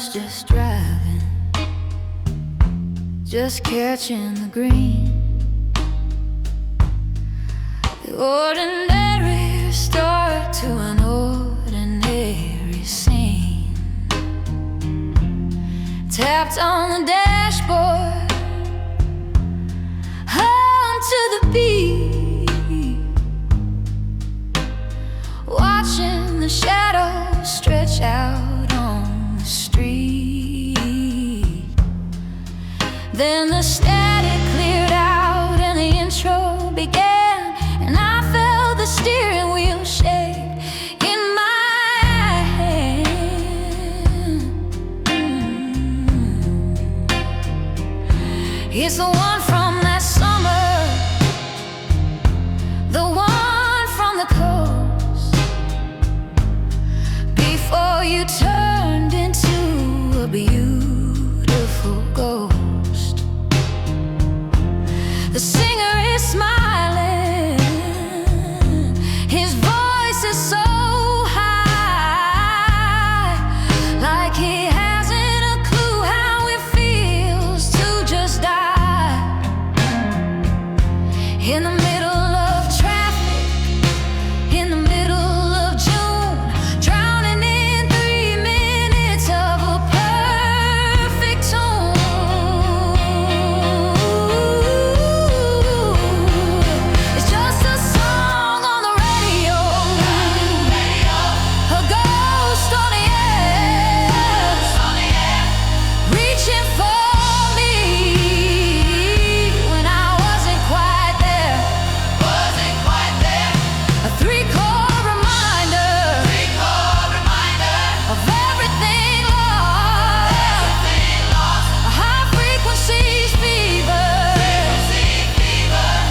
was just driving, just catching the green. The ordinary start to an ordinary scene. Tapped on the dashboard, home to the beat, watching the shadows stretch out on the street. Then the static cleared out and the intro began, and I felt the steering wheel shake in my hand. It's the one from that summer, the one from the coast, before you turned into a beautiful ghost. The singer is smiling, his voice is so high, like he hasn't a clue how it feels to just die. In the middle of traffic, in the middle of June, drowning in 3 minutes of a perfect tune. It's just a song on the radio, a ghost on the air, reaching for me when I wasn't quite there. A 3-chord reminder of everything lost, a high frequency fever,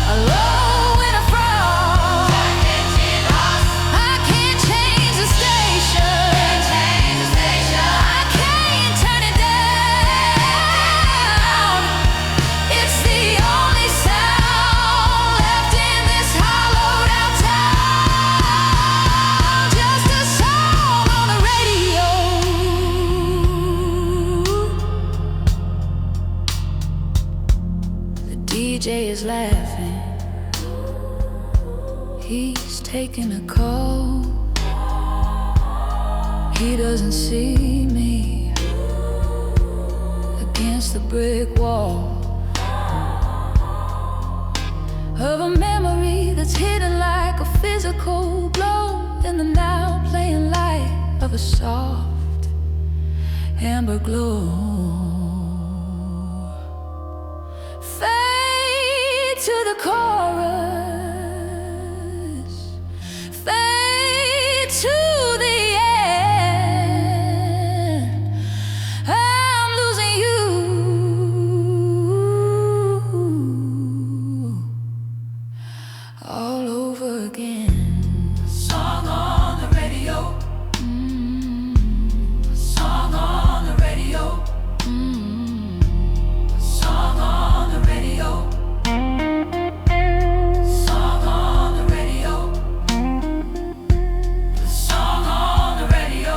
a low and a frost. I can't change the station, I can't turn it down. It's the only sound left in this hollowed out town. Just a song on the radio. The DJ is laughing, he's taking a call. He doesn't see me against the brick wall of a memory that's hidden like a physical blow in the now playing light of a soft amber glow. Fade to the chorus, fade to the end. I'm losing you all over again. Song on the radio, song on the radio, song on the radio, song on the radio, song on the radio.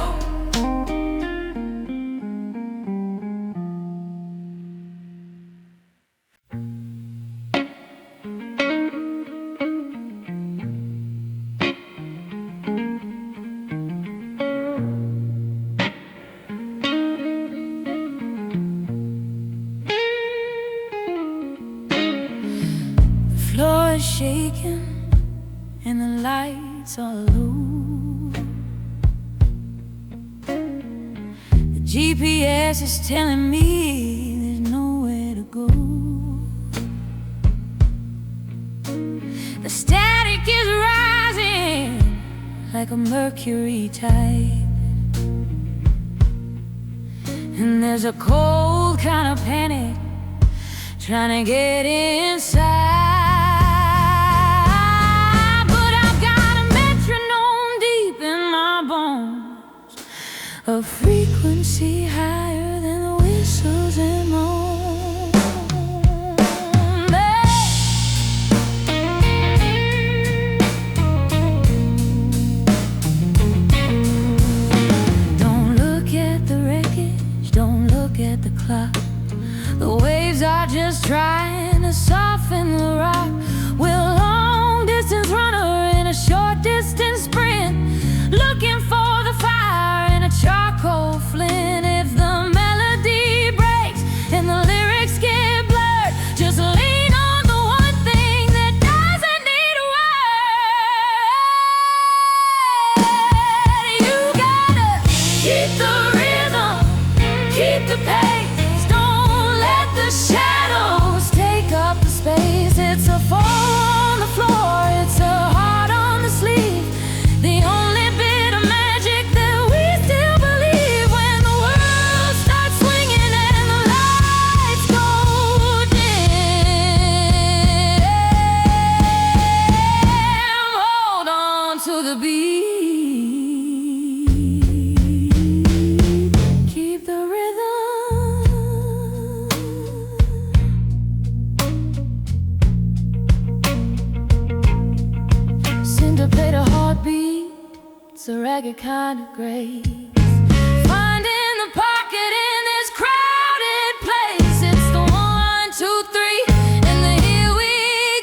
The floor is shaking and the lights are low. The GPS is telling me there's nowhere to go. The static is rising like a mercury tide, and there's a cold kind of panic trying to get inside. But I've got a metronome deep in my bones, a frequency higher than the whistles and moans. Don't look at the wreckage, heartbeat. Keep the rhythm. Cinder played a heartbeat. It's a ragged kind of grace. Finding the pocket in this crowded place. It's the 1, 2, 3, and the here we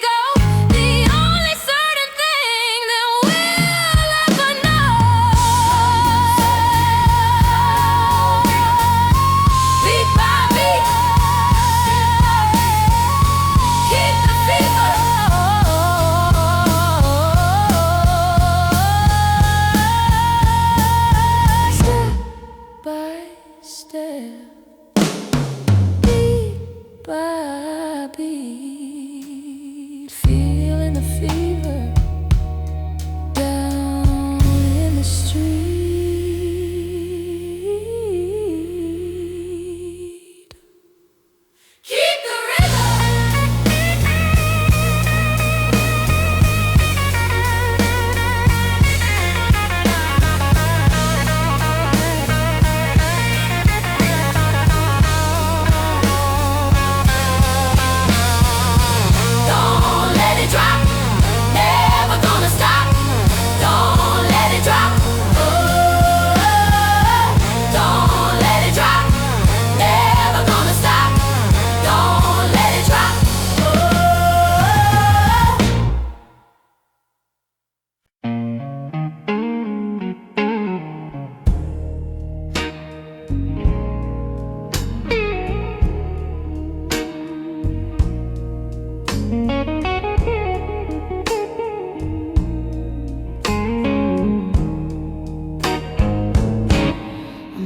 go. The only certain thing that we'll ever know. Beat by beat, keep the fever. By step, beat by beat, feeling the fever down in the street. Keep the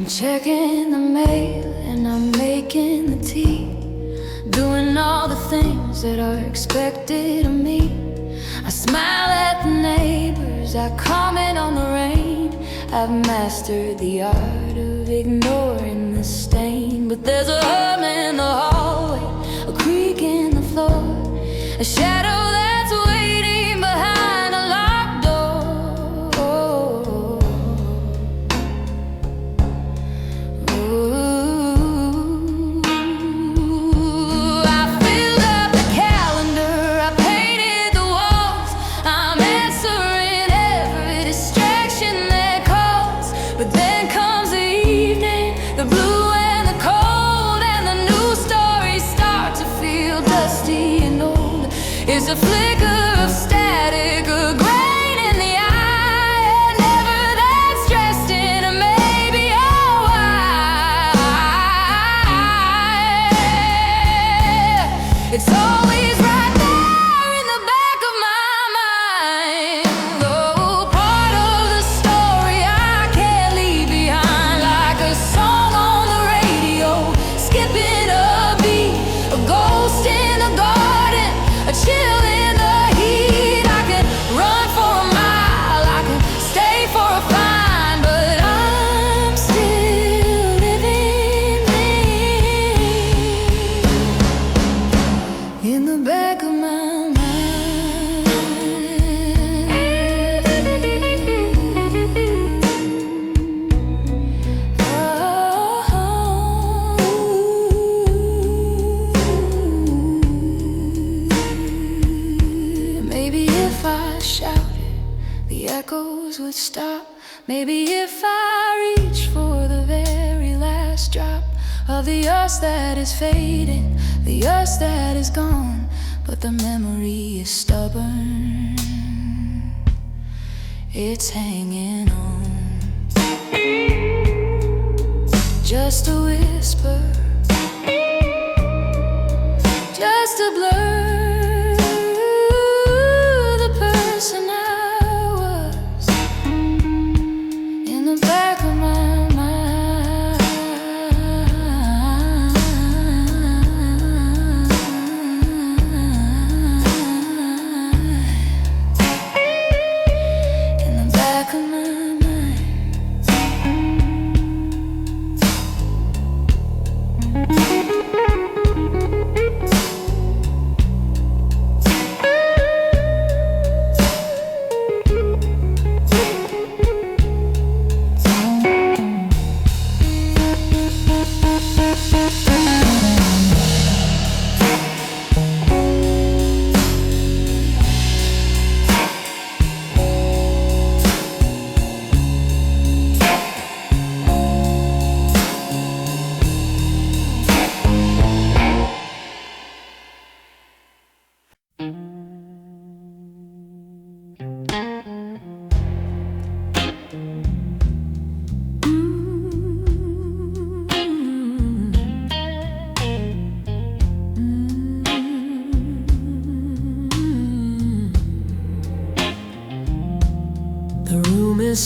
checking the mail and I'm making the tea, doing all the things that are expected of me. I smile at the neighbors, I comment on the rain. I've mastered the art of ignoring the stain. But there's a hum in the hallway, a creak in the floor, a shadow that's waiting behind a locked door. It's a flicker of static, a grain in the eye, and never that stressed in a maybe a why. It's always right there in the back of my mind. Oh, part of the story I can't leave behind, like a song on the radio, skipping a beat, a ghost in a garden, a chill in the heat. I can run for a mile, I can stay for a fine, but I'm still living in the back of my mind. Maybe if I shouted, the echoes would stop. Maybe if I reached for the very last drop of the us that is fading, the us that is gone, but the memory is stubborn. It's hanging on. Just a whisper, just a blur.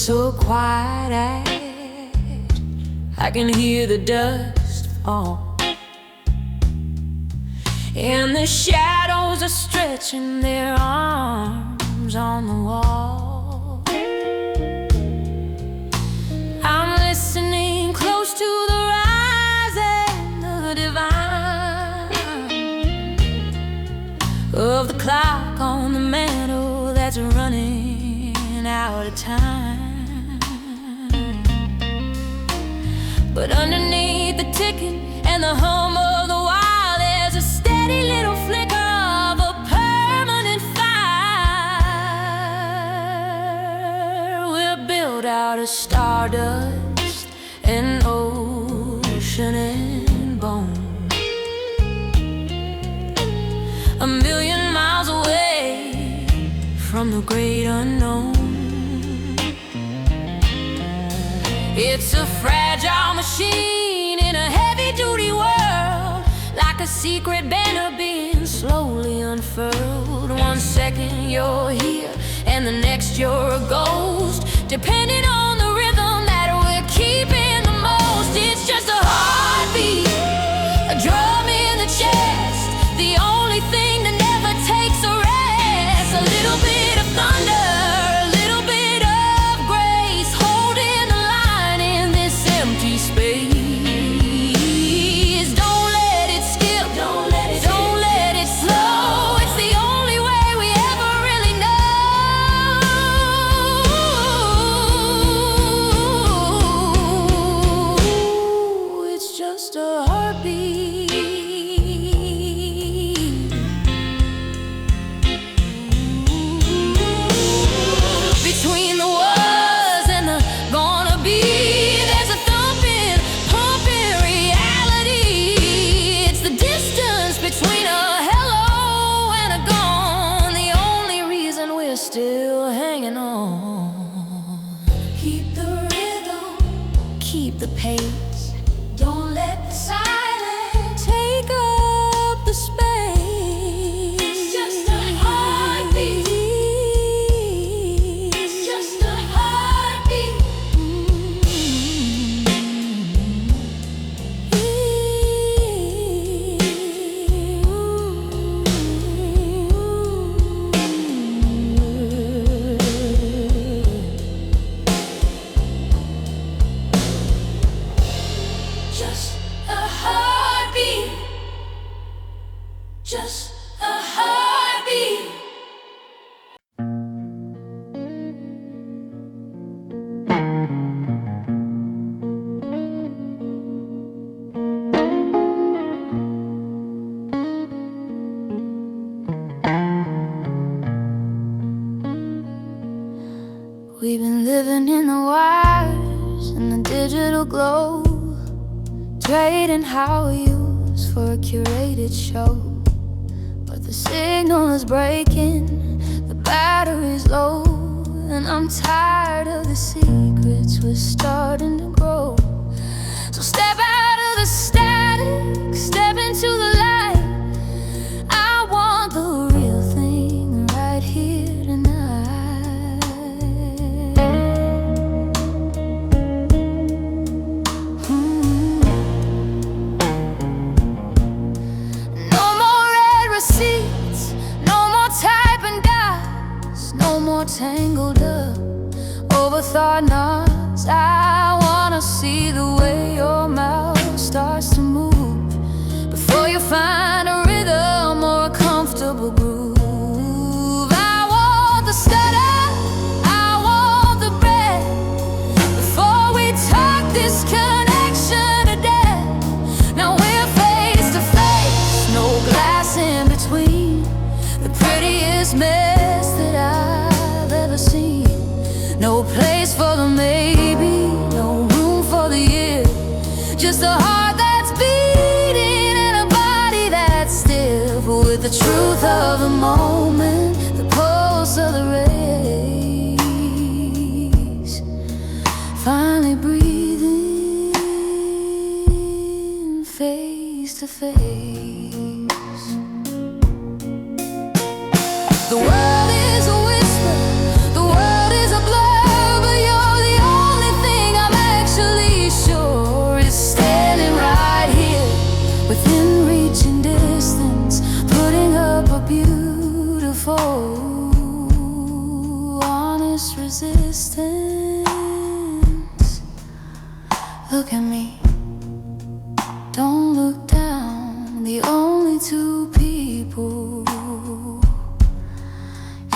so quiet I can hear the dust fall, and the shadows are stretching their arms on the wall. I'm listening close to the rising of the divine, of the clock on the mantle that's running out of time. But underneath the ticking and the hum of the wild, there's a steady little flicker of a permanent fire. We're built out of stardust and ocean and bone, 1,000,000 miles away from the great unknown. It's a fragile machine in a heavy-duty world, like a secret banner being slowly unfurled. 1 second you're here, and the next you're a ghost, depending on the rhythm that we're keeping the most. It's just a heartbeat, a drum in the chest, the only thing that never takes a rest. A little bit of thunder, just a heartbeat. Between the was and the gonna be, there's a thumping, pumping reality. It's the distance between a hello and a gone, the only reason we're still hanging on. Keep the rhythm, keep the pace, don't let the silence take up the space. It's just a heartbeat. It's just a heartbeat. Just a heartbeat. Just a heartbeat. We've been living in the wires and the digital glow, trading how we use for a curated show. But the signal is breaking, the battery's low, and I'm tired of the secrets we're starting to grow. So step out of the static, step into the light. I want the real thing right here tonight. No more red receipts, no more typing dots, no more tangled up, overthought knots. I wanna see the way your mouth starts to move before you find a rhythm or a comfortable groove. I want the stutter, I want the breath, before we talk this connection to death. Now we're face to face, no glass in between, the prettiest mess that I've ever seen. No place for the maybe, no room for the yeah. Just a heart that's beating and a body that's stiff, with the truth of the moment, the pulse of the race. Finally breathing face to face. The world is a whisper, the world is a blur, but you're Look at me, don't look down. The only two people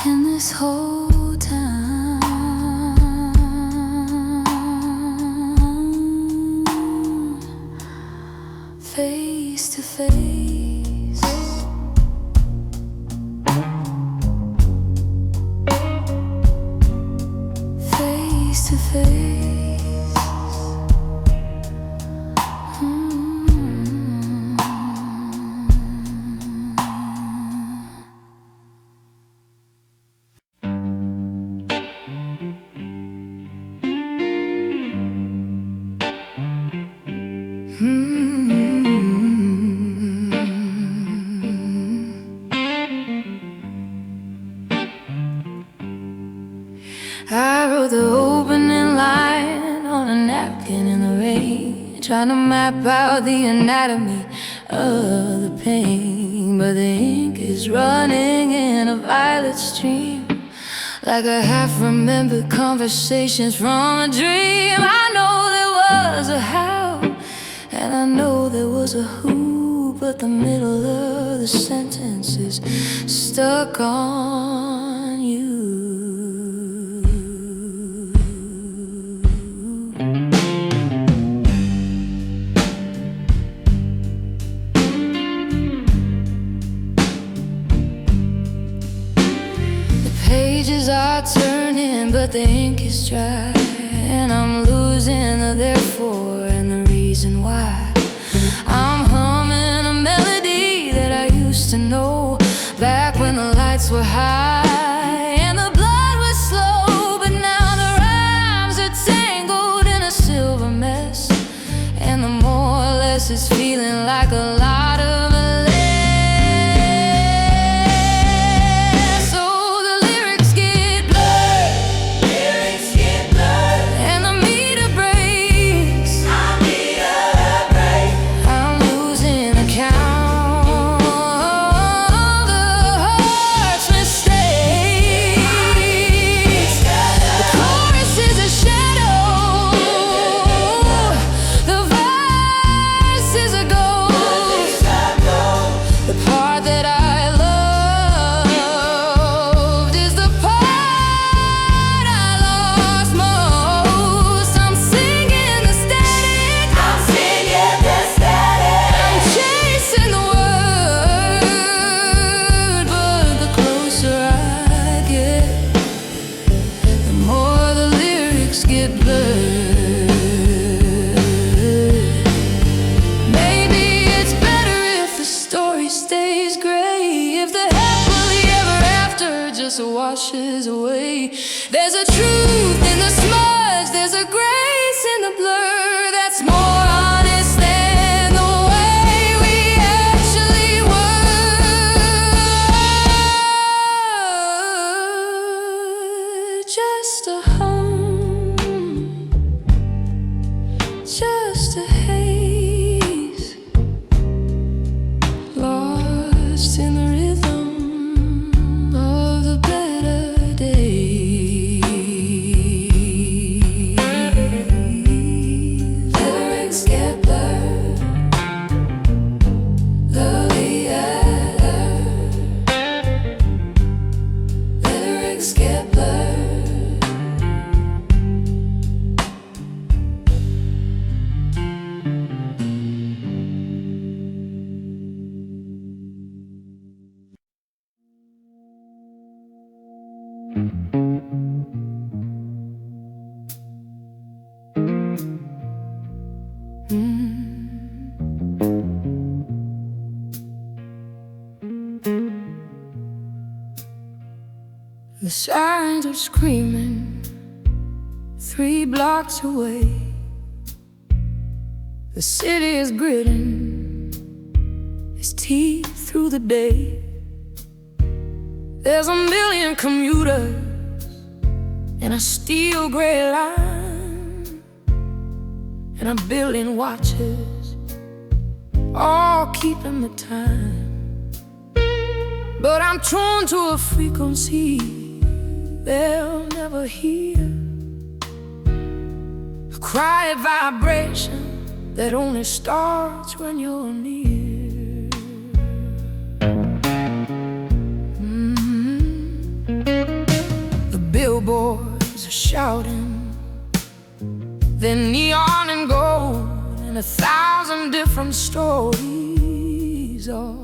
in this whole town. Face to face, face to face. I wrote the opening line on a napkin in the rain, trying to map out the anatomy of the pain. But the ink is running in a violet stream, like a half-remembered conversations from a dream. I know there was a how, and I know there was a who, but the middle of the sentence is stuck on you. Pages are turning, but the ink is dry, and I'm losing the therefore and the reason why. I'm humming a melody that I used to know, back when the lights were high and the blood was slow. But now the rhymes are tangled in a silver mess, and the more or less is feeling like a lot of washes away. There's a truth in the smudge, there's a grace in the blur that's more honest than the way we actually were. Just a hum, just a haze, lost in the rhythm. The sirens are screaming 3 blocks away. The city is gritting its teeth through the day. There's a million commuters in a steel gray line, and a billion watches all keeping the time. But I'm drawn to a frequency they'll never hear, a quiet vibration that only starts when you're near. The billboards are shouting, they're neon and gold, and 1,000 different stories are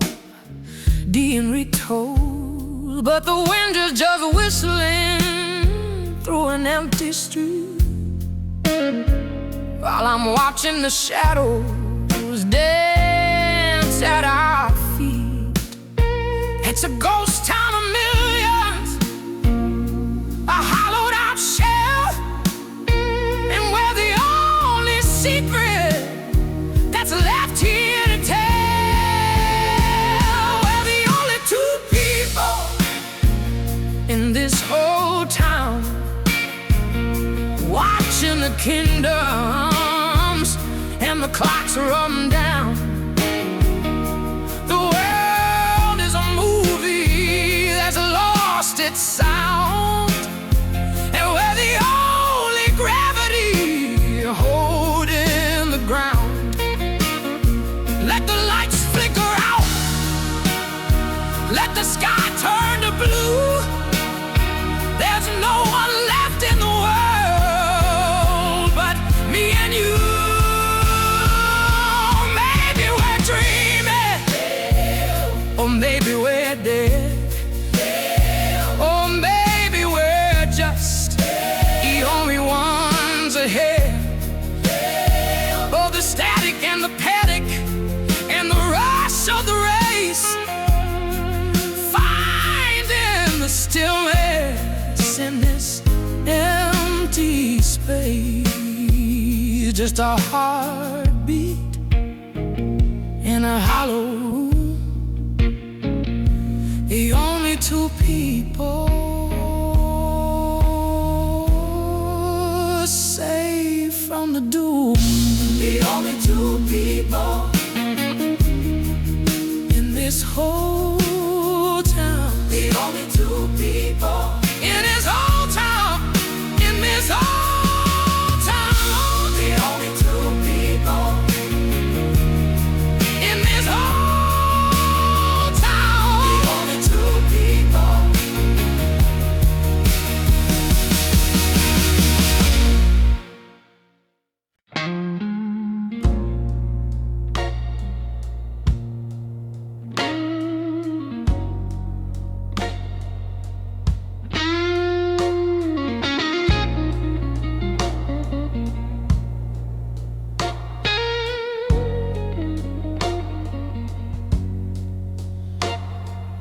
being retold. But the wind is just whistling through an empty street, while I'm watching the shadows dance at our feet. It's a ghost town of millions, a hollowed out shell, and we're the only secret that's left here to tell. We're the only two people in this whole town, watching the kingdoms and the clocks run down. The world is a movie that's lost its sound, and we're the only gravity holding the ground. Let the lights flicker out, let the sky turn to blue. There's no one left in the world but me and you. Maybe we're dreaming, or maybe we're dead, or maybe we're just the only ones ahead. Oh, the static and the panic and the rush of the race, finding the stillness in this empty space. Just a heartbeat in a hollow room, the only two people safe from the doom. The only two people in this whole town. The only two people in this whole town. In this whole town. The only two people in this whole town. The only two people.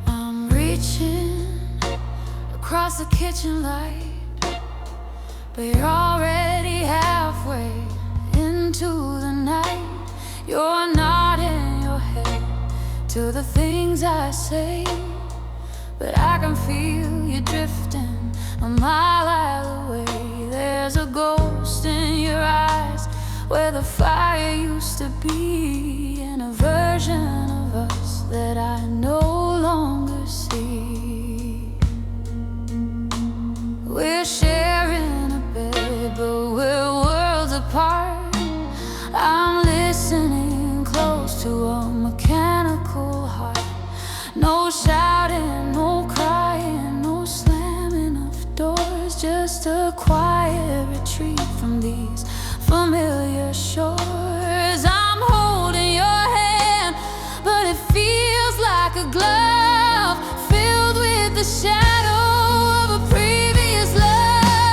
I'm reaching across the kitchen light, but you're already halfway into the night. You're nodding your head to the things I say, but I can feel you drifting a mile away. There's a ghost in your eyes where the fire used to be, and a version of us that I no longer see. We're sharing a bed, but we're worlds apart. I'm listening close to a mechanical heart. No shouting, no crying, no slamming of doors, just a quiet retreat from these familiar shores. I'm holding your hand, but it feels like a glove filled with the shadow of a previous love.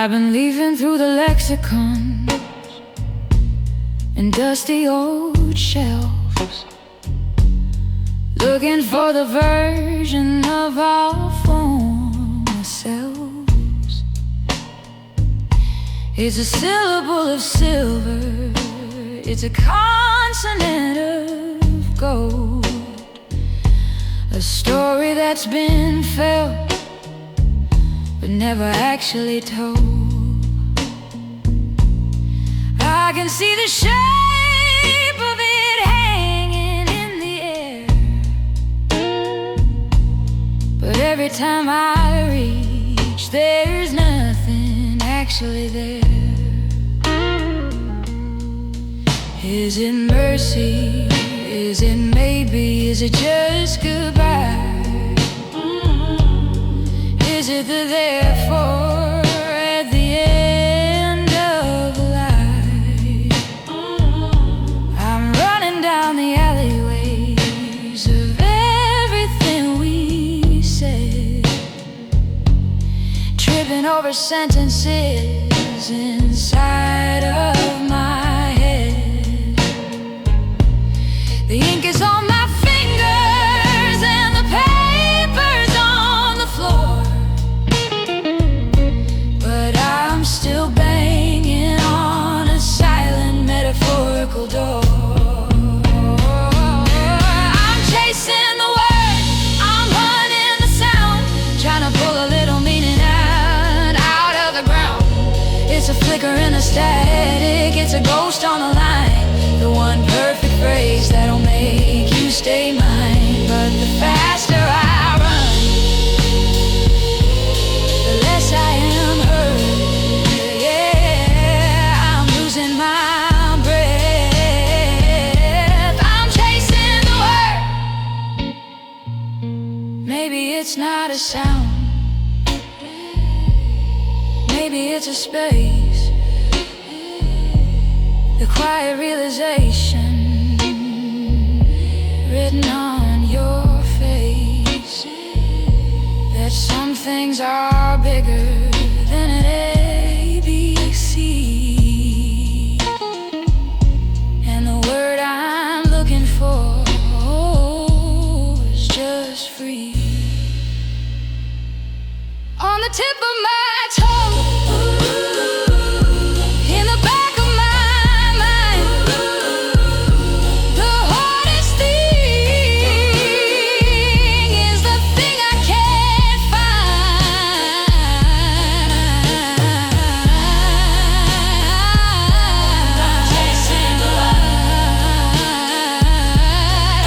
I've been leafing through the lexicon and dusty old shelves, looking for the version of our former selves. It's a syllable of silver, it's a consonant of gold, a story that's been felt but never actually told. I can see the shape of it hanging in the air, but every time I reach, there's nothing actually there. Is it mercy? Is it maybe? Is it just goodbye? Is it the therefore at the end of life? I'm running down the alleyways of everything we said, tripping over sentences inside of my head. The ink is on my fingers and the paper's on the floor, but I'm still banging on a silent metaphorical door. I'm chasing the word, I'm hunting the sound, trying to pull a little meaning out of the ground. It's a flicker in the static, it's a ghost on the line, the one perfect phrase that'll make you stay mine. But the faster I run, the less I am hurt. Yeah, I'm losing my breath. I'm chasing the word. Maybe it's not a sound, maybe it's a space, the quiet realization written on your face that some things are bigger than an ABC, and the word I'm looking for is just free. On the tip of my tongue, in the back of my mind, the hardest thing is the thing I can't find. I'm chasing the light,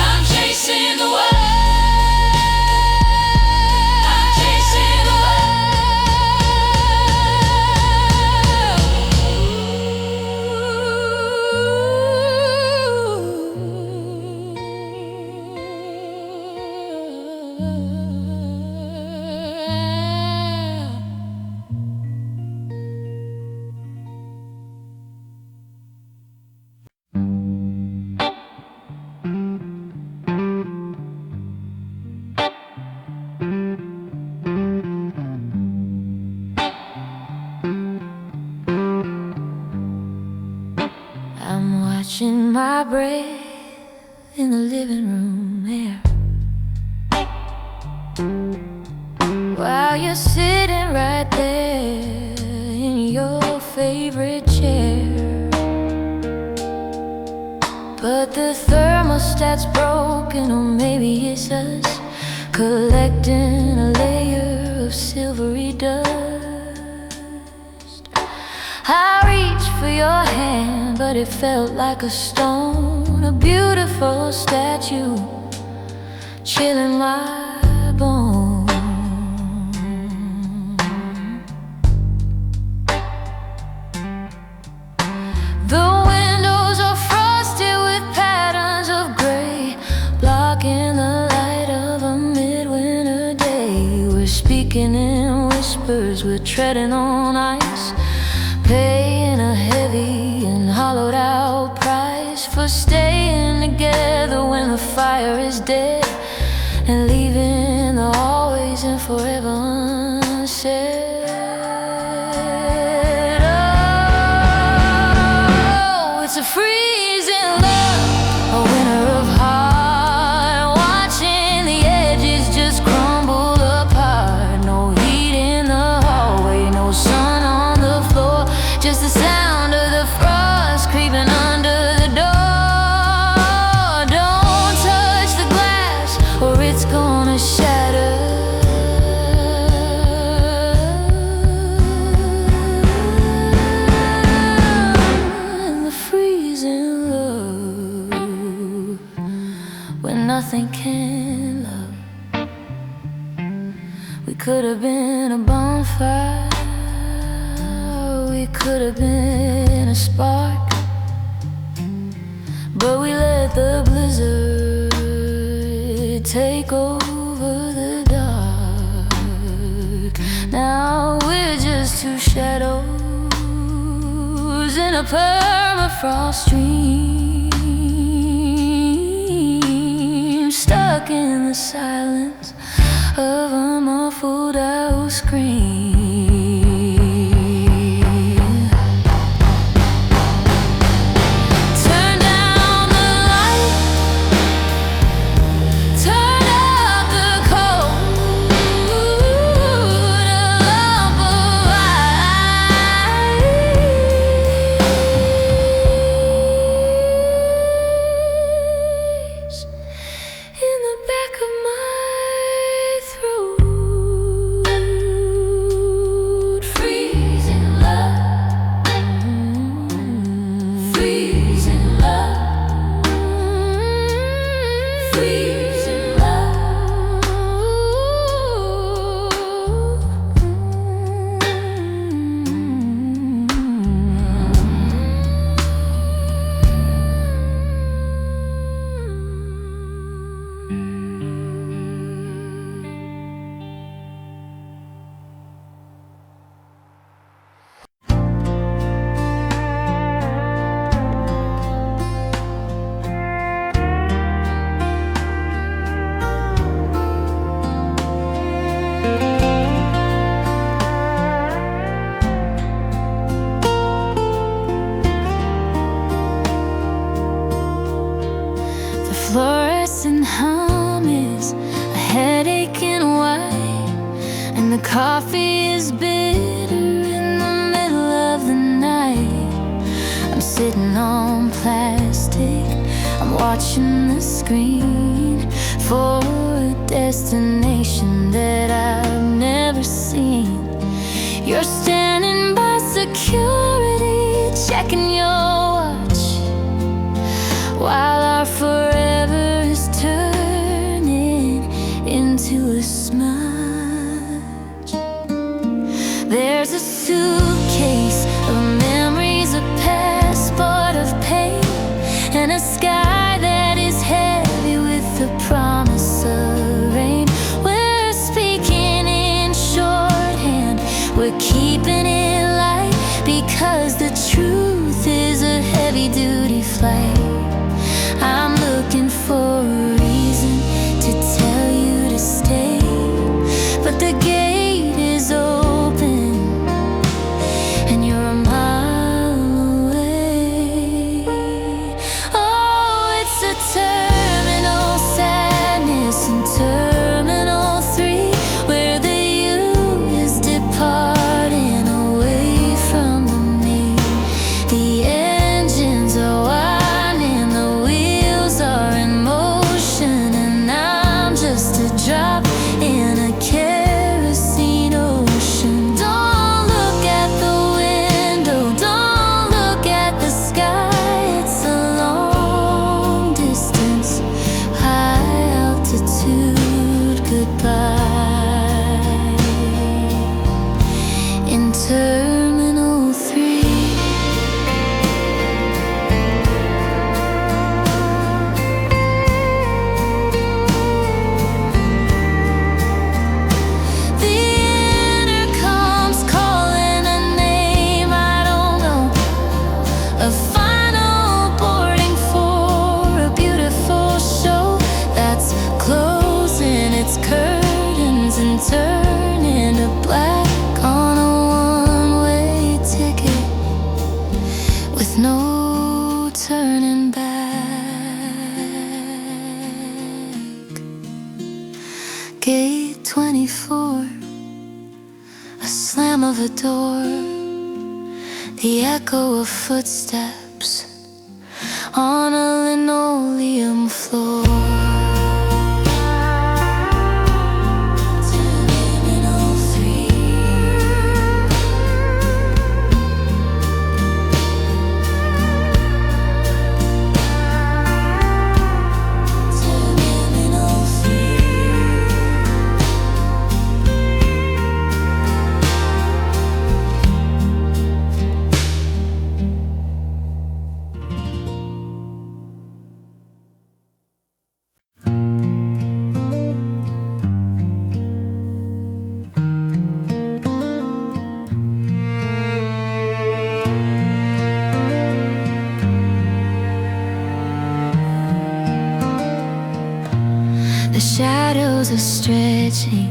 I'm chasing the world, I'm chasing the I'm watching my breath in the living room air, while you're sitting right there in your favorite chair. But the thermostat's broken, or maybe it's us collecting a layer of silvery dust. I reached for your hand, but it felt like a stone, a beautiful statue chilling my bones. The windows are frosted with patterns of gray, blocking the light of a midwinter day. We're speaking in whispers, we're treading on ice, paying a heavy and hollowed out price for staying together when the fire is dead, and leaving the always and forever unsaid. We could have been a bonfire, we could have been a spark, but we let the blizzard take over the dark. Now we're just two shadows in a permafrost dream, stuck in the silence of a muffled out scream. Turn down the light, turn up the cold, a lump of ice in the back of my throat. Freezing love, freezing love, freezing love. The fluorescent hum is a headache in white, and the coffee is bitter in the middle of the night. I'm sitting on plastic, I'm watching the screen for a destination that I've never seen. You're standing by security, checking your watch, while our forever is turning into a smudge. There's a suitcase of memories, a passport of pain, and a sky that is heavy with the promise of rain. We're speaking in shorthand, we're keeping it light, because the truth is a heavy-duty flight. I'm looking for a reason to tell you to stay, but the gate is open and you're a mile away. Oh, it's a terminal sadness in Terminal 3, where the you is departing away from me. The engines are whining, the wheels are in motion, and I'm just a drop in a kerosene ocean. Don't look at the window, don't look at the sky. It's a long distance, high altitude goodbye in Terminal 3. The intercom's calling a name I don't know, a final boarding for a beautiful show that's closing its curtains and turning to black on a one-way ticket with no turning back. Gate 24, a slam of a door, the echo of footsteps on a linoleum floor. Terminal 3. Terminal 3. girls are stretching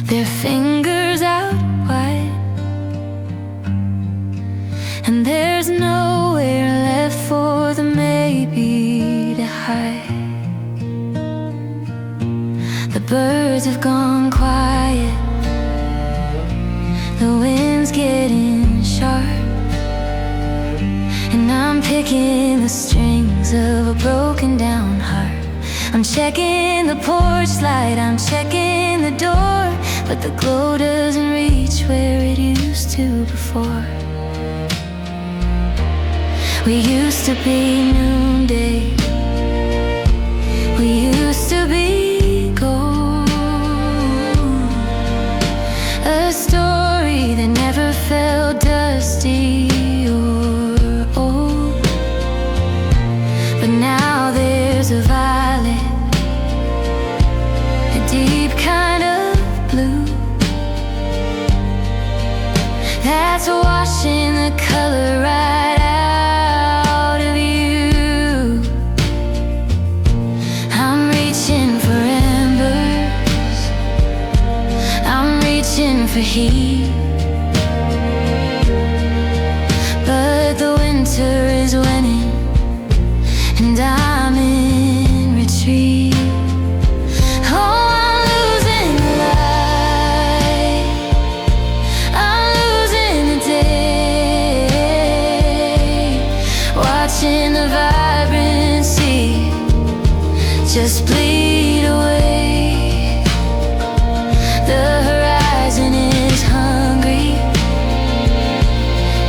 their fingers out wide, and there's nowhere left for the maybe to hide. The birds have gone quiet, the wind's getting sharp, and I'm picking the strings of a broken down heart. I'm checking the porch light, I'm checking the door, but the glow doesn't reach where it used to before. We used to be noonday, we used to be gold, a story that never felt dusty or old. But now there's a violet, a deep kind of blue, that's washing the color right out of you. I'm reaching for embers, I'm reaching for heat, but the winter is winning and I'm in retreat. Oh, I'm losing the light, I'm losing the day, watching the vibrancy just bleed away. The horizon is hungry,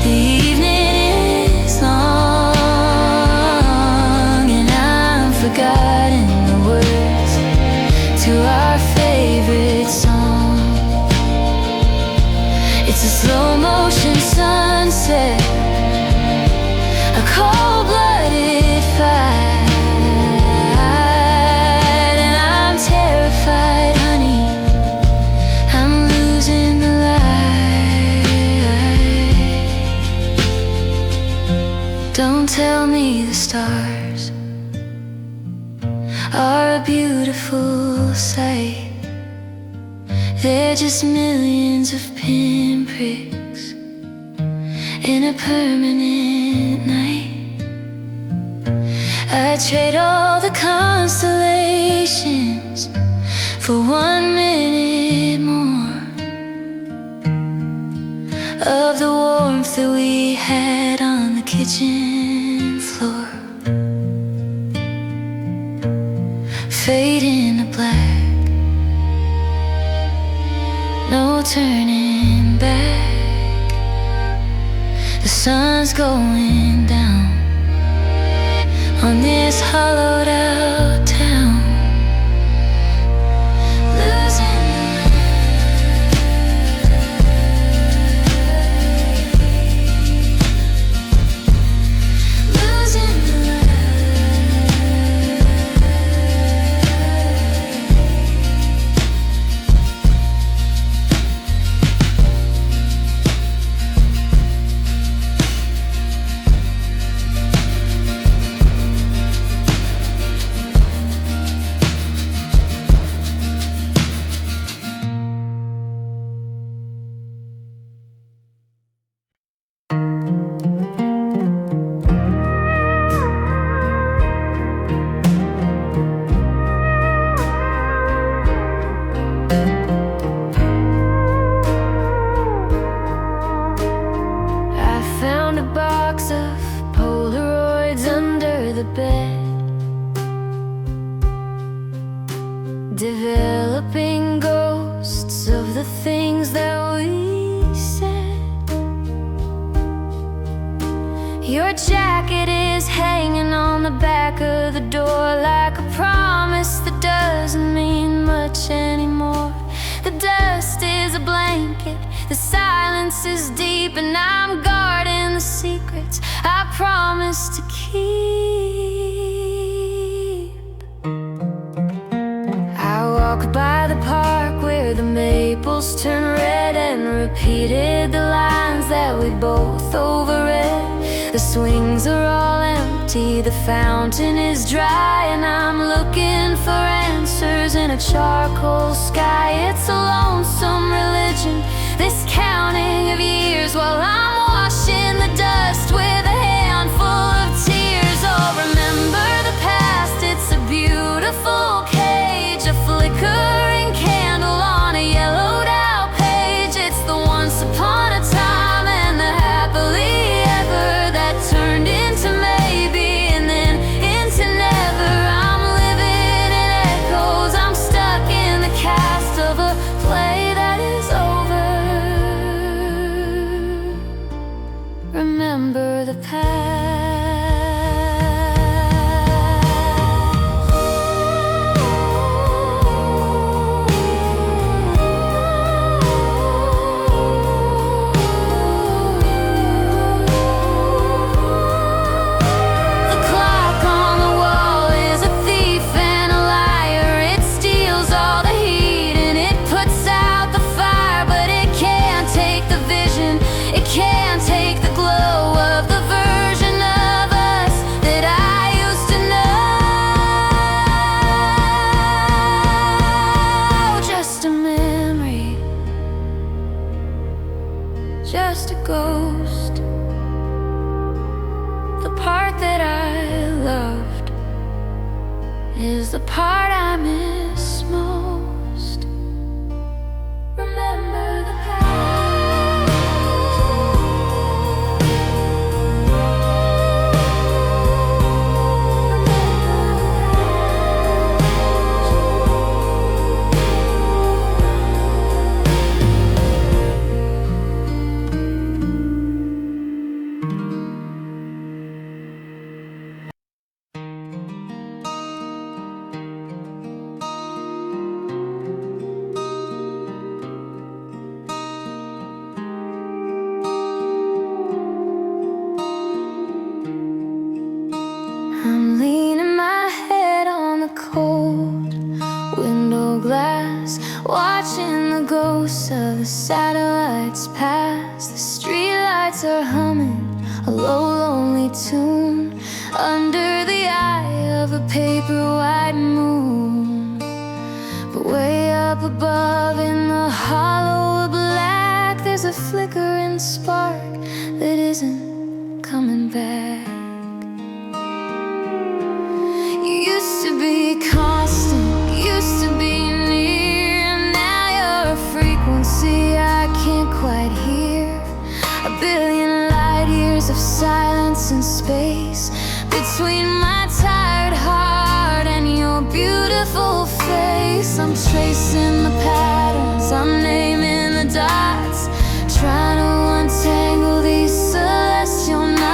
the evening is long, and I'm forgotten the words to our favorite song. It's a slow motion sunset, a cold-blooded fight, and I'm terrified, honey, I'm losing the light. Don't tell me the stars are a beautiful sight, they're just millions of pinpricks in a permanent night. I trade all the constellations for 1 minute more of the warmth that we had on the kitchen floor. Fading to black, no turning back. The sun's going down on this hollowed out town. Losing the developing ghosts of the things that we said. Your jacket is hanging on the back of the door like a promise that doesn't mean much anymore. The dust is a blanket, the silence is deep, and I'm guarding the secrets I promised to keep. I walk by the park where the maples turn red and repeated the lines that we both overread. The swings are all empty, the fountain is dry, and I'm looking for answers in a charcoal sky. It's a lonesome religion, this counting of years, while I'm washing the dust with a handful of tears. Oh, remember the past, it's a beautiful cage, a flickering candle on a yellowed out page. It's the once upon a time and the happily ever that turned into maybe and then into never. I'm living in echoes, I'm stuck in the cast of a play that is over. Remember the past. Just a ghost. The part that I loved is the part I miss most. Remember the I'm leaning my head on the cold window glass, watching the ghosts of the satellites pass. The streetlights are humming a low, lonely tune under the eye of a paper white moon. But way up above in the hollow of black, there's a flickering spark that isn't coming back. Used to be constant, used to be near. Now you're a frequency I can't quite hear. A billion light years of silence and space between my tired heart and your beautiful face. I'm tracing the patterns, I'm naming the dots, trying to untangle these celestial knots.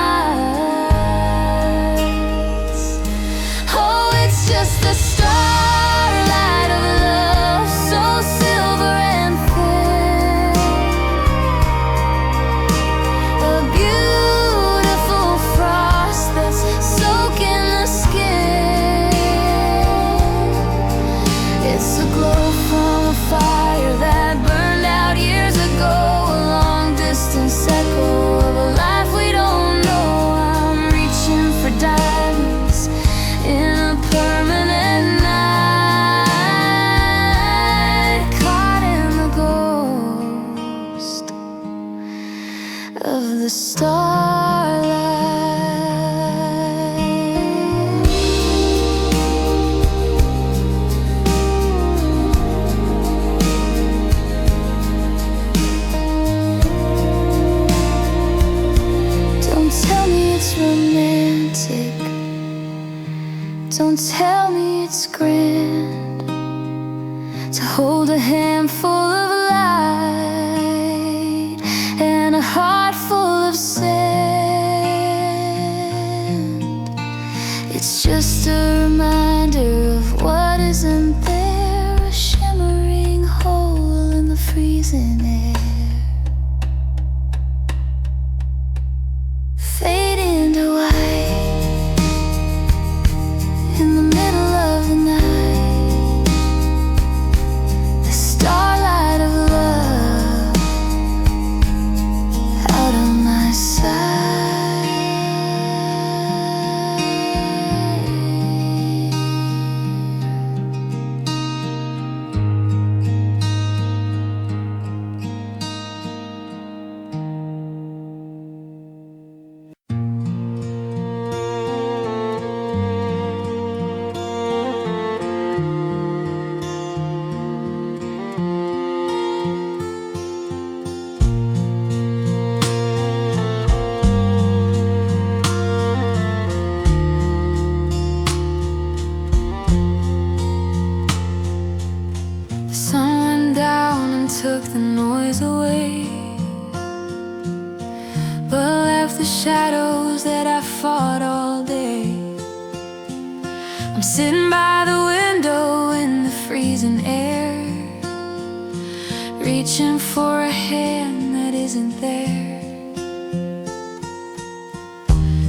Oh, it's just the starlight of love, so silver and thin. A beautiful frost that's soaking the skin. It's a glow from a fire that burned out years ago, a long distance echo of a life we don't know. I'm reaching for diamonds in a permanent night, caught in the ghost of the starlight. Don't tell me it's romantic, don't tell me it's grand to hold a handful of light and a heart full of sand. It's just a reminder of what isn't there, a shimmering hole in the freezing air. Fade into white in the middle of the night. The starlight of love out of my sight. took the noise away, but left the shadows that I fought all day. I'm sitting by the window in the freezing air, reaching for a hand that isn't there.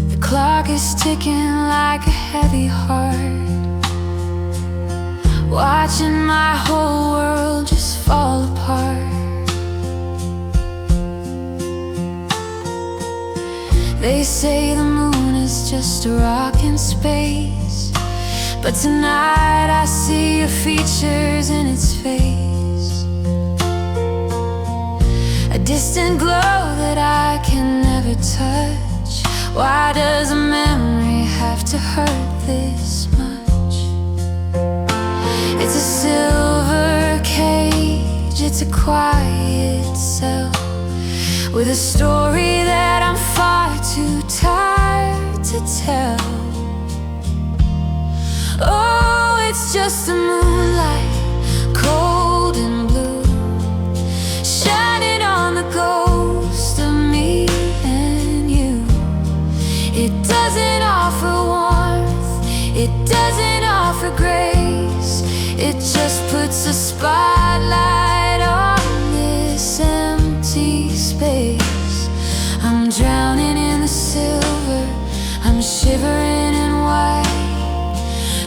The clock is ticking like a heavy heart, watching my whole world just fall apart. They say the moon is just a rock in space, but tonight I see your features in its face, a distant glow that I can never touch. Why does a memory have to hurt this much? It's a silver cage, it's a quiet cell, with a story that I'm far too tired to tell. Oh, it's just the moonlight, cold and blue, shining on the ghost of me and you. It doesn't offer warmth, it doesn't offer grace, it just puts a spotlight on this empty space. I'm drowning in the silver, I'm shivering in white,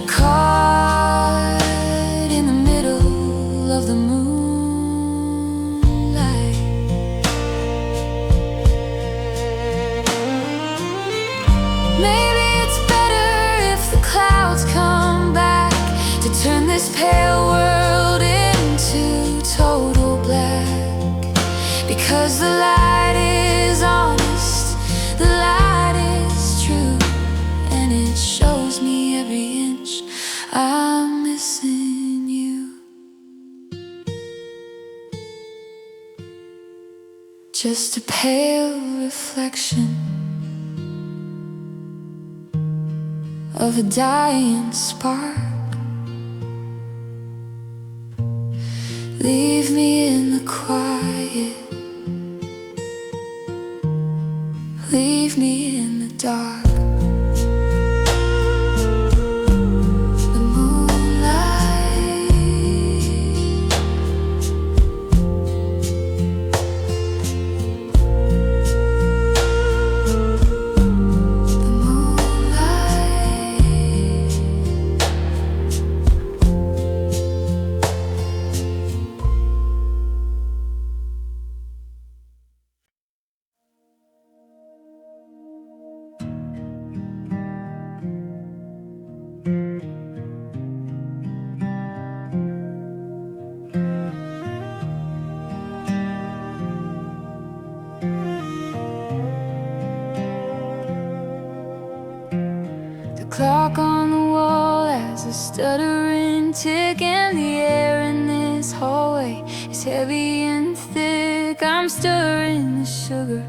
caught in the middle of the moonlight. Maybe it's better if the clouds come back to turn this pale world into total black, because the light is honest, the light is true, and it shows me every inch I'm missing you. Just a pale reflection of a dying spark. Leave me in the quiet, leave me in the dark. The moonlight, the moonlight. The clock on the wall has a stuttering tick, and the air in this hallway is heavy and thick. I'm stirring the sugar,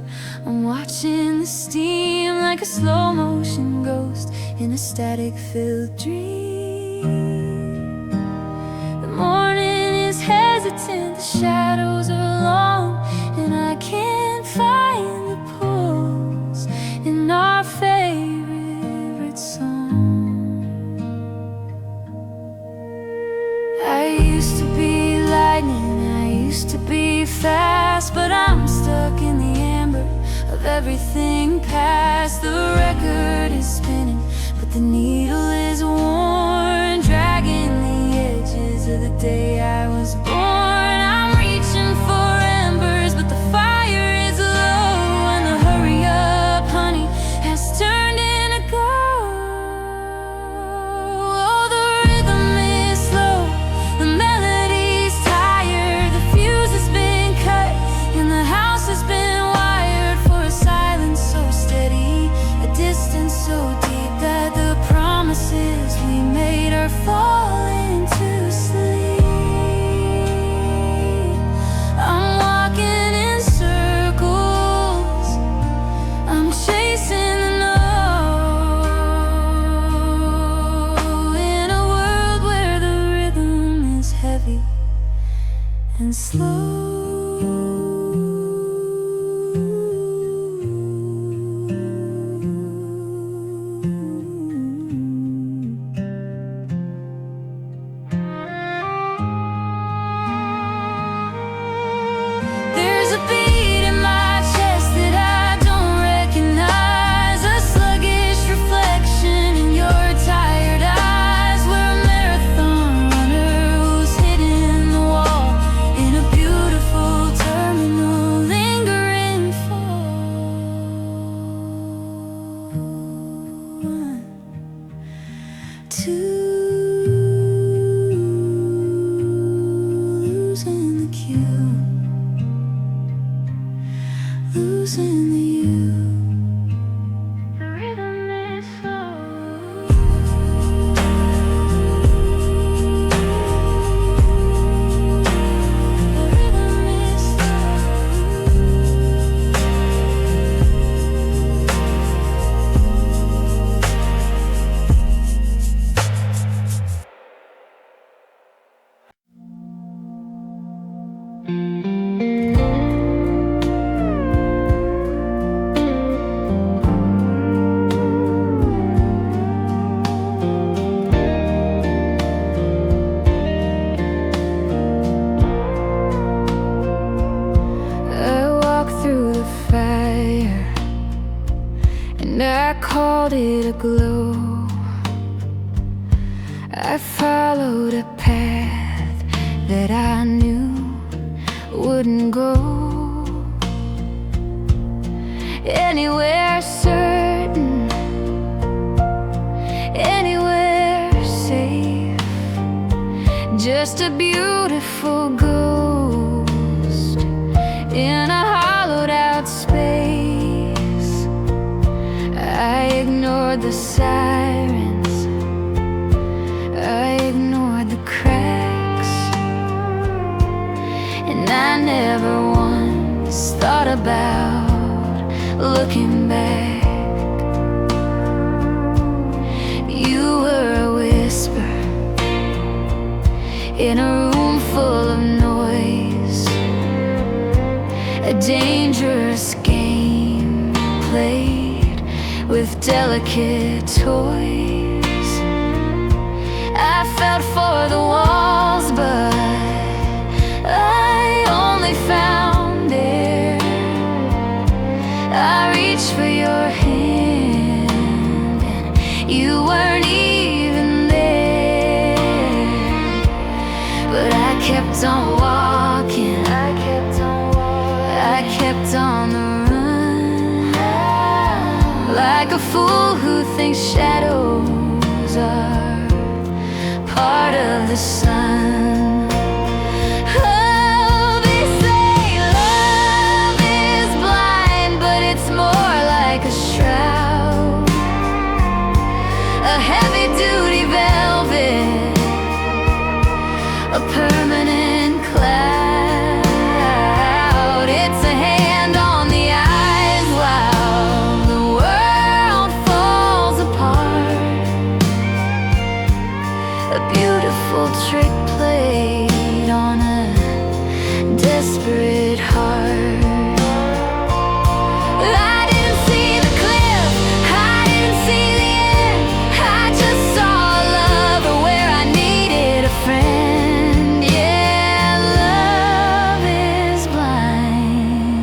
I'm watching the steam like a slow motion ghost in a static-filled dream. The morning is hesitant, the shadows are long, and I can't find the pulse in our favorite song. I used to be lightning, I used to be fast, but I'm stuck in the amber of everything past. The record is spinning, but the needle is worn, dragging the edges of the day I was born. I'm reaching for embers, but the fire is low, and the hurry up, honey, has turned into gold. Oh, the rhythm is slow, the melody's tired, the fuse has been cut, and the house has been wired for a silence so steady, a distance so deep that the promises we made are falling to sleep. and slow. There's a beat in my chest that I don't recognize, a sluggish reflection in your tired eyes. We're a marathon runner who's hitting the wall in a beautiful terminal, lingering for one, two. Losing the cue, losing the you. The rhythm is slow. The rhythm is slow. I walked through the fire and I called it a glow. I followed a path that I knew wouldn't go anywhere certain, anywhere safe. Just a beautiful ghost in a hollowed out space. I ignored the sirens, I ignored the cracks, and I never once thought about looking back. You were a whisper in a room full of noise, a dangerous game played with delicate toys. I felt for the walls, but I only found air. I reached for your hand and you weren't even there. But I kept on walking, I kept on the run, like a fool who thinks shadows are part of the sun. Oh, they say love is blind, but it's more like a shroud, a heavy-duty velvet, a permanent cloud. It's a hand on the eyes while the world falls apart, a beautiful trick played on a desperate heart. I didn't see the cliff, I didn't see the end, I just saw a lover where I needed a friend. Yeah, love is blind,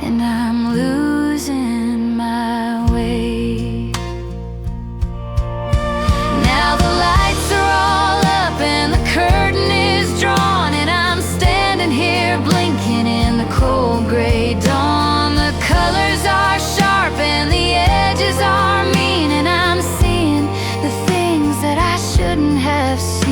and I'm losing my way. Now the lights are all up and the curtain is drawn, and I'm standing here blinking in the cold gray dawn. The colors are sharp and the edges are mean, and I'm seeing the things that I shouldn't have seen.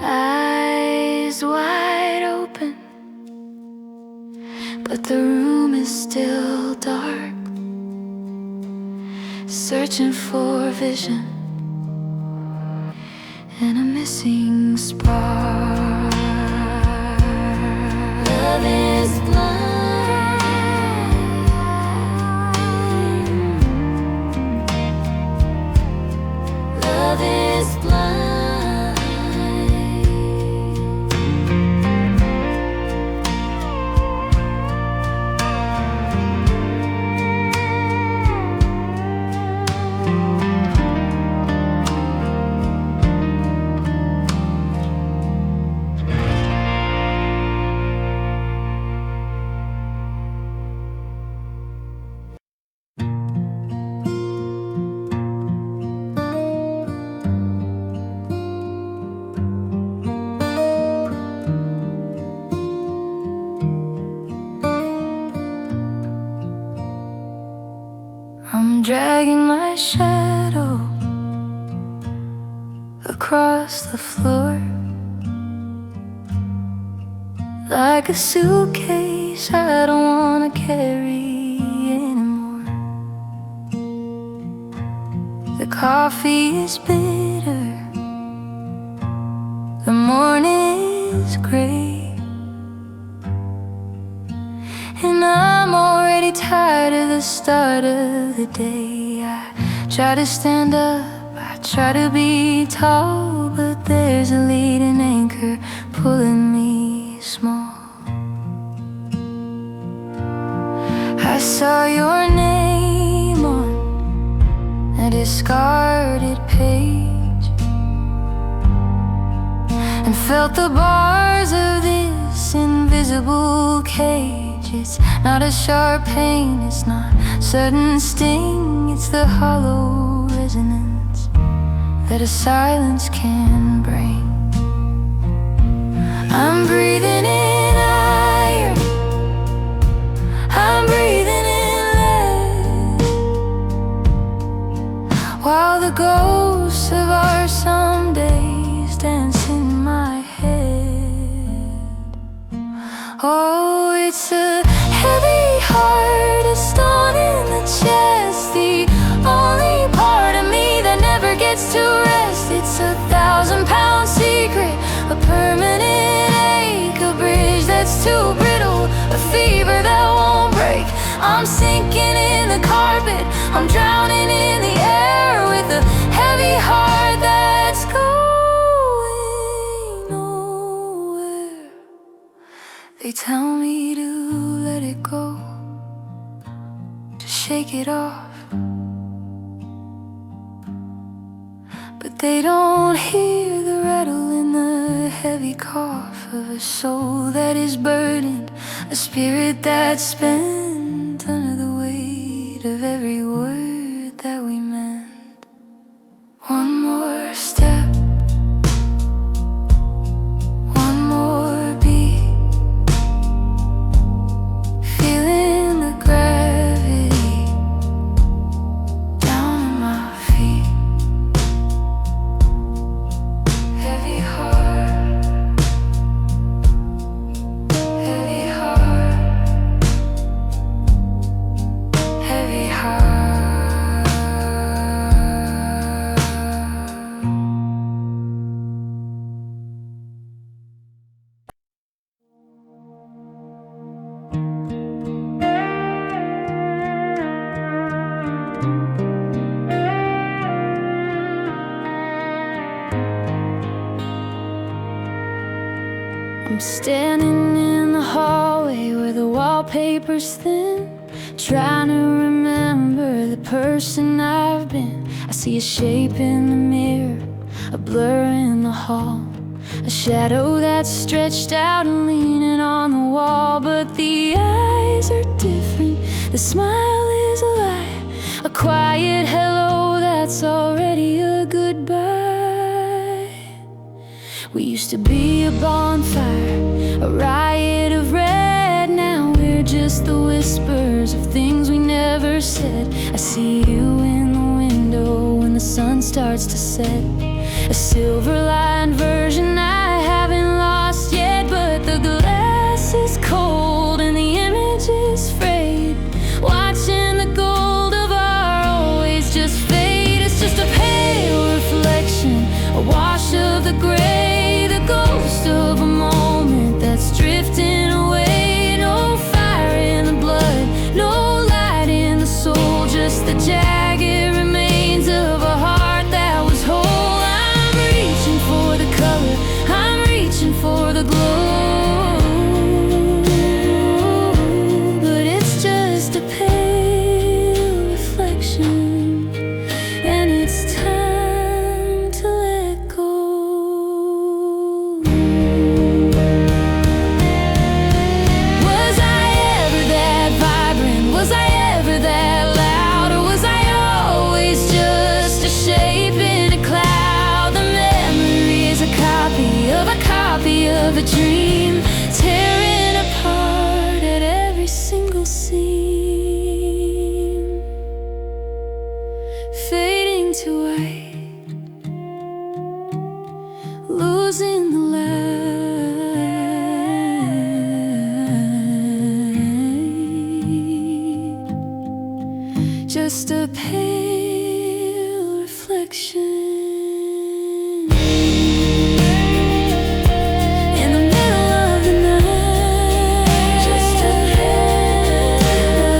Eyes wide open, but the room is still dark, searching for vision and a missing spark. Love is blind. I'm dragging my shadow across the floor like a suitcase I don't wanna carry anymore. The coffee is bitter, the morning is gray, and I'm already tired of the start of the day. I try to stand up, I try to be tall, but there's a leading anchor pulling me small. I saw your name on a discarded page and felt the bars of this invisible cage. It's not a sharp pain, it's not sudden sting, it's the hollow resonance that a silence can bring. I'm breathing in iron, I'm breathing in lead, while the ghosts of our somedays dance in my head. Oh, it's a heavy heart, a stone in the chest, the only part of me that never gets to rest. It's 1,000-pound secret, a permanent ache, a bridge that's too brittle, a fever that won't break. I'm sinking in the carpet, I'm drowning in the air with a heavy heart that's going nowhere. They tell me to let it go, to shake it off, but they don't hear the rattle in the heavy cough of a soul that is burdened, a spirit that's spent under the weight of every word that we meant. One more step, one more beat, feeling the gravity down in my feet. Heavy heart, heavy heart, heavy heart. I'm standing in the hallway where the wallpaper's thin, trying to remember the person I've been. I see a shape in the mirror, a blur in the hall, a shadow that's stretched out and leaning on the wall. But the eyes are different, the smile is a lie, a quiet hello that's already a goodbye. We used to be a bonfire, a riot of red. Now we're just the whispers of things we never said. I see you in the window when the sun starts to set, a silver-lined version I haven't lost yet. But the glass is cold and the image is frayed, watching the gold of our always just fade. It's just a pale reflection, a wash of the gray, the ghost of a moment that's drifting away. No fire in the blood, no light in the soul, just the jagged remains of a heart that was whole. I'm reaching for the color, just a pale reflection. In the middle of the night, just a pale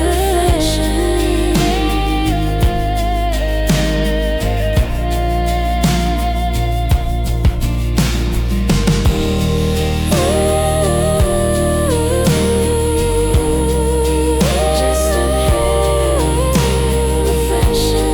reflection. Just a pale reflection.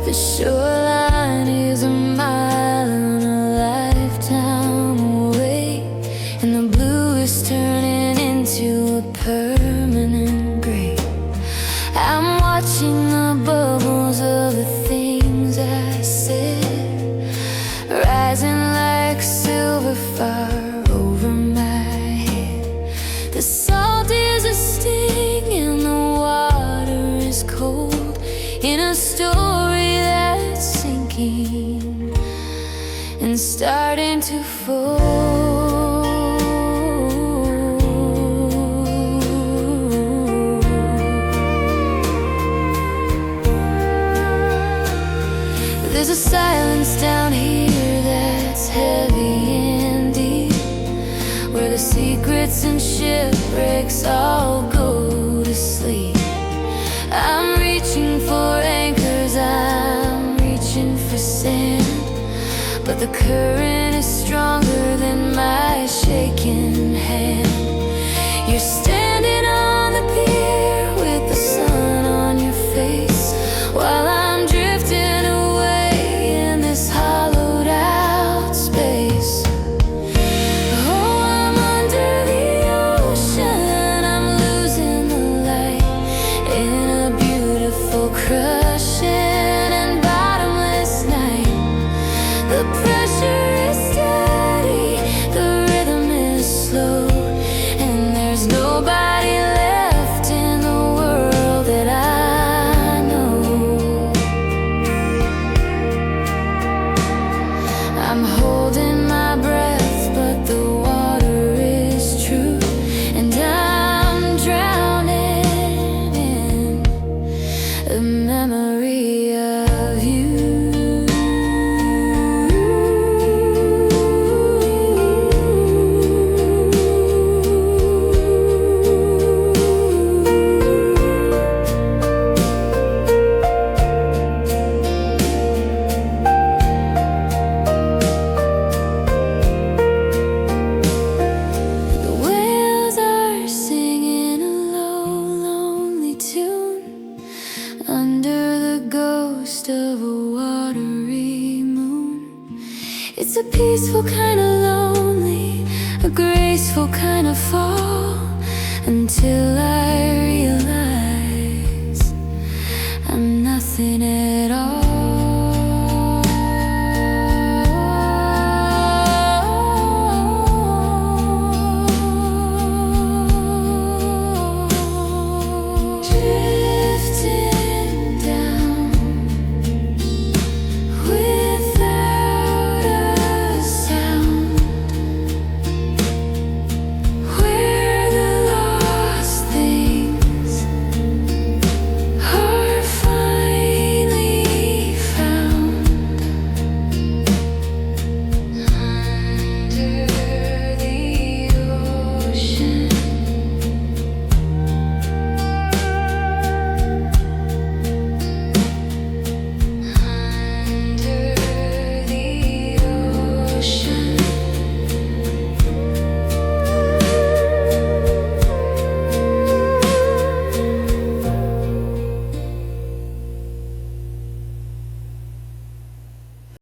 The shoreline is a mile and a lifetime away, and the blue is turning into a permanent gray. I'm watching the bubbles of the things I said, rising like silver far over my head. The salt is a sting and the water is cold, in a story that's sinking and starting to fold. There's a silence down here that's heavy and deep, where the secrets and shipwrecks all go to sleep. I'm reaching for anchors, I'm reaching for sand, but the current is stronger than my shaking hand. You're standing on the pier with the sun on your face, while I'm drifting away in this hollowed out space. Oh, I'm under the ocean, I'm losing the light in a beautiful crushing and bottomless night. The pressure is steady, the rhythm is slow, and there's nobody left in the world that I know. I'm holding my breath, but the water is true, and I'm drowning in the memory of you. The whales are singing a low, lonely tune under the ghost of a watery moon. It's a peaceful kind of lonely, a graceful kind of fall, until I realize I'm nothing at all.